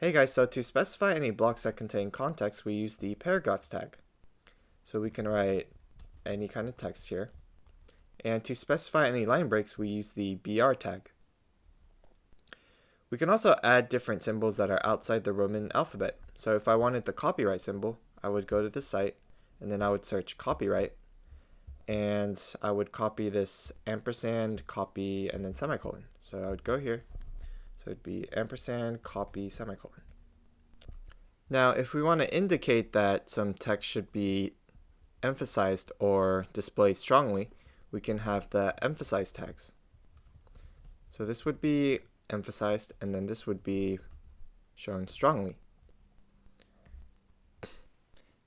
Hey guys, so to specify any blocks that contain context, we use the paragraphs tag. So we can write any kind of text here. And to specify any line breaks, we use the BR tag. We can also add different symbols that are outside the Roman alphabet. So if I wanted the copyright symbol, I would go to the site and then I would search copyright and I would copy this ampersand, copy, and then semicolon. So I would go here. So it'd be ampersand, copy, semicolon. Now, if we want to indicate that some text should be emphasized or displayed strongly, we can have the emphasize tags. So this would be emphasized, and then this would be shown strongly.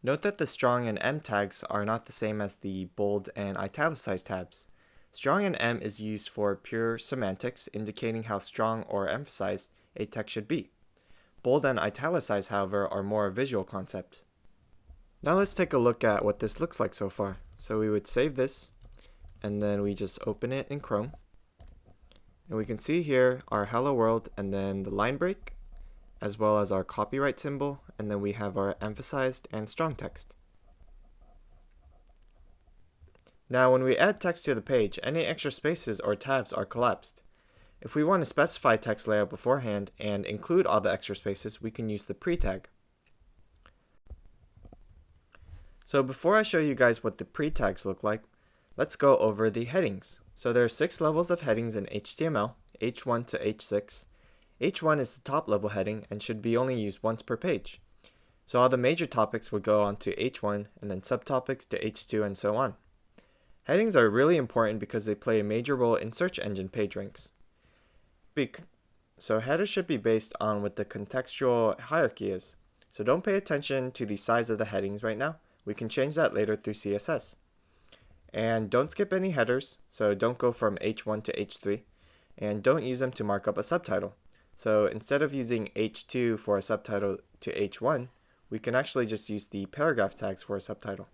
Note that the strong and M tags are not the same as the bold and italicized tabs. Strong and M is used for pure semantics, indicating how strong or emphasized a text should be. Bold and italicized, however, are more a visual concept. Now let's take a look at what this looks like so far. So we would save this, and then we just open it in Chrome. And we can see here our hello world, and then the line break, as well as our copyright symbol, and then we have our emphasized and strong text. Now when we add text to the page, any extra spaces or tabs are collapsed. If we want to specify text layout beforehand and include all the extra spaces, we can use the pre tag. So before I show you guys what the pre tags look like, let's go over the headings. So there are 6 levels of headings in HTML, H1 to H6. H1 is the top level heading and should be only used once per page. So all the major topics would go on to H1 and then subtopics to H2 and so on. Headings are really important because they play a major role in search engine page ranks. So headers should be based on what the contextual hierarchy is. So don't pay attention to the size of the headings right now. We can change that later through CSS. And don't skip any headers, so don't go from H1 to H3. And don't use them to mark up a subtitle. So instead of using H2 for a subtitle to H1, we can actually just use the paragraph tags for a subtitle.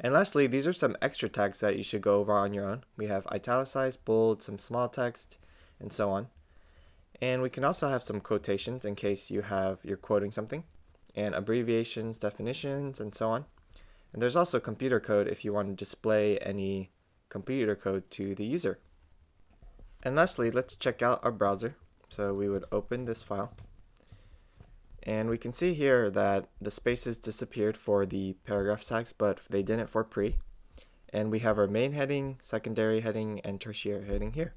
And lastly, these are some extra tags that you should go over on your own. We have italicized, bold, some small text, and so on. And we can also have some quotations in case you're quoting something, and abbreviations, definitions, and so on. And there's also computer code if you want to display any computer code to the user. And lastly, let's check out our browser. So we would open this file. And we can see here that the spaces disappeared for the paragraph tags, but they didn't for pre. And we have our main heading, secondary heading, and tertiary heading here.